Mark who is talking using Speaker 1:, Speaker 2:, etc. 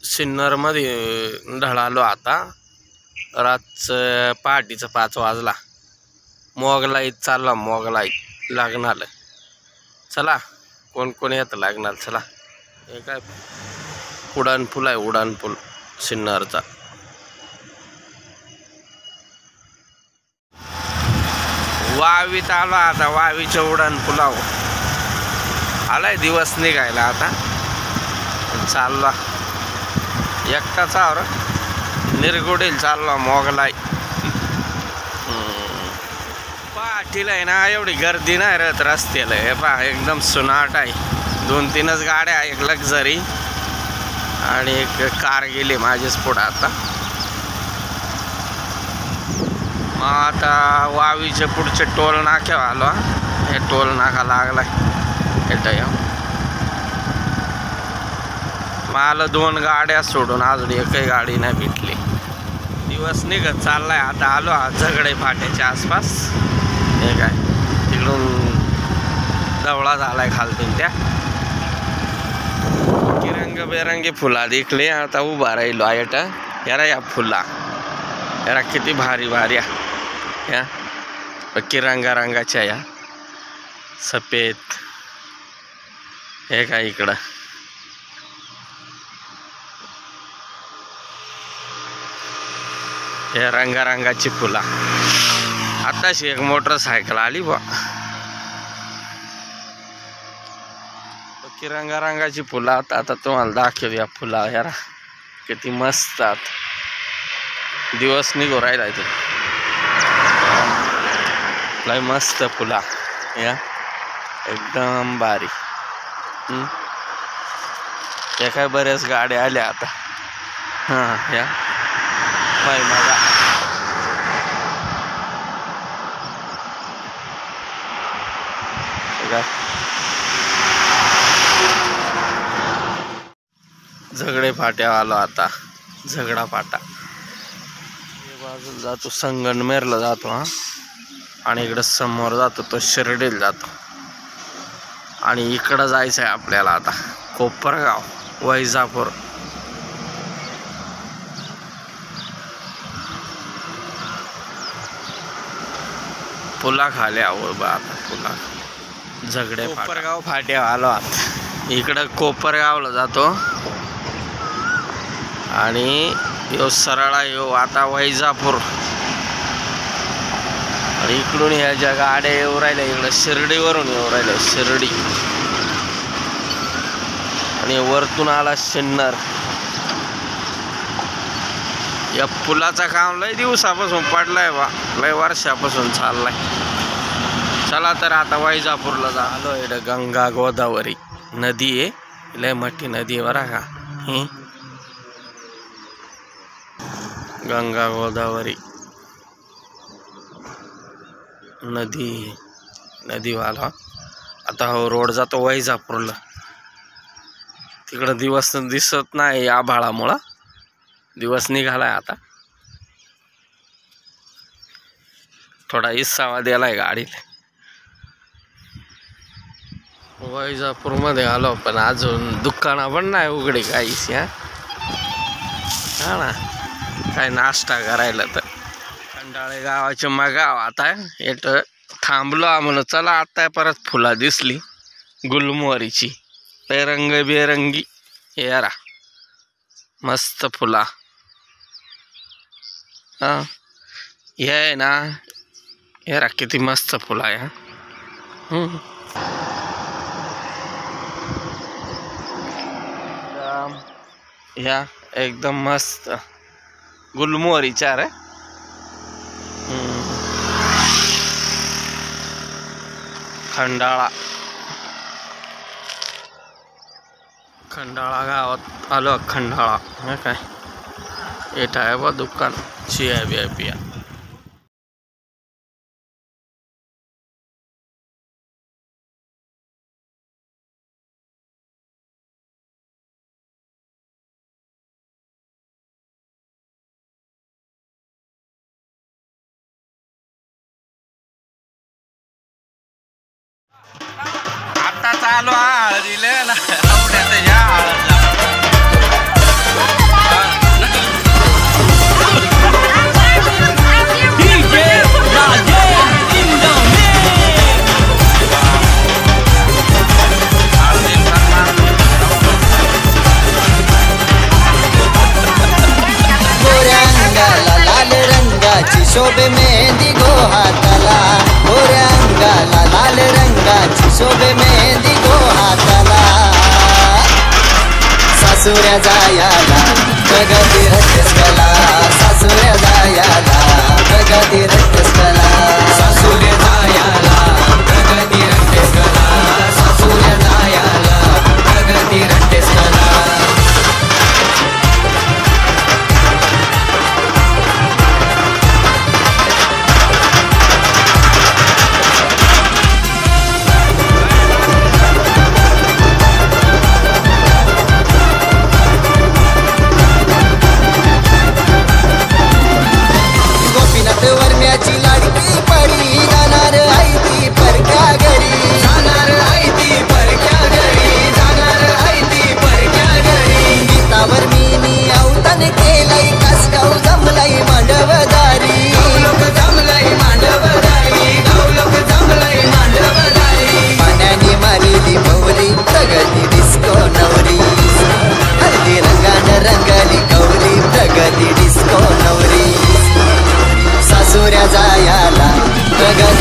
Speaker 1: सिन्नर मध्ये ढळालो आता। रातचं पहाटेचं 5 वाजला। मोगलाईत चालला, मोगलाईत लागणार। चला कोण कोण येतं लागणार। चला हे काय उडान पूल आहे, उडान पूल सिन्नरचा। वावीत आलो आता, वावीच्या उडान पुलावर आलाय। दिवस निघायला आता चालला एकटाच आवर निरगुडील चालला मोगलाई। पहाटेला आहे ना एवढी गर्दी नाही राहत रस्त्याला। हे पहा एकदम सुनाट आहे। 2-3च गाड्या, एक लक्झरी आणि एक कार गेली माझीच पुढं आता। मग आता वावीचे पुढचे टोल नाक्यावर आलो। हे टोल नाका लागलाय मला 2 गाड्या सोडून अजून एकही गाडी नाही भेटली। दिवस निघत चाललाय आता। आलो झगडे फाट्याच्या आसपास। हे काय तिकडून दवळा झालाय खालतून त्या रंगबेरंगी फुला दिखले। आता उभा राहिलो आयट यारा या फुला यारा किती भारी भारी या पक्की रंगारंगाच्या या सफेद। हे काय इकडं हे रंगारंगाची फुला। आताशी एक मोटरसायकल आली बा। पक्की रंगारंगाची फुला। आता तुम्हाला दाखव या फुला यारा किती मस्त आत। दिवस निघू राहिला इथे लय मस्त फुला या एकदम भारी। या काय बऱ्याच गाड्या आल्या आता। हां या बाय माझा झगडे फाट्या आलो आता। झगडा फाटा बाजूला जातो, संगमनेरला जातो हा। आणि इकडे समोर जातो तो शिर्डीला जातो। आणि इकडं जायचं आहे आपल्याला आता कोपरगाव, वैजापूर। पुला खाली आहो बा आता पुला झगडे कोपरगाव फाट्या आलो आता। इकडं कोपरगावला जातो आणि यो सरळा यो आता वैजापूर। आणि इकडून ह्या ज्या गाड्या येऊ राहिल्या इकडं शिर्डीवरून येऊ राहिल्या शिर्डी। आणि वरतून आला सिन्नर। या पुलाचं काम लय दिवसापासून पडलाय बा, लय वर्षापासून चाललाय। चला तर आता वैजापूरला झालो। इकडे गंगा गोदावरी नदी आहे, लय मोठी नदी आहे बरं का ही गंगा गोदावरी नदी। नदीवाला आता हो रोड जातो वैजापूरला। तिकडं दिवस दिसत नाही आभाळामुळं, दिवस निघालाय आता। थोडा इसावा दिलाय गाडीला। वैजापूर मध्ये आलो पण अजून दुकानं पण नाही उघडी काहीच हा ना। काय नाश्ता करायला तर खंडाळे गावाचे गाव आता येत थांबलो म्हणून चला। आता परत फुला दिसली गुलमोहरीची रंगबेरंगी यारा मस्त फुला। हा हे आहे ना यारा किती मस्त फुला आहे। या एकदम मस्त गुलमोहरीच्या रे। खंडाळा खंडाळा गावात आलो। खंडाळा हे काय येत आहे बा दुकान चिया बिया पिया। आता चालू हळदीले ना
Speaker 2: शोभे मेहंदी गो हाताला, गोऱ्या अंगाला लाल रंगाची शोभे मेहंदी गो हाताला. सासुऱ्या जायाला प्रगती रट्टस कला, सासुऱ्या जायाला प्रगती रट्टस कला, सासुऱ्या जायाला प्रगती रट्टस कला, सासुऱ्या जायाला प्रगती रट्टस कला. वर्म्याची लाडकी परी जाणार आई ती परक्या घरी, जाणार आई ती परक्या घरी, जाणार आई ती परक्या घरी. गीतावर मी अवतान केलंय, कसगाव जमलंय मांडवदारी, गावलोक जमलंय मांडवदारी, गावलोक जमलंय मांडवदारी. पाण्याने मारली भवरी प्रगती डिस्को नवरी, हल्दी रंगानं रंगली गौरी प्रगती डिस्को नवरी. सासुऱ्या जायाला प्रगती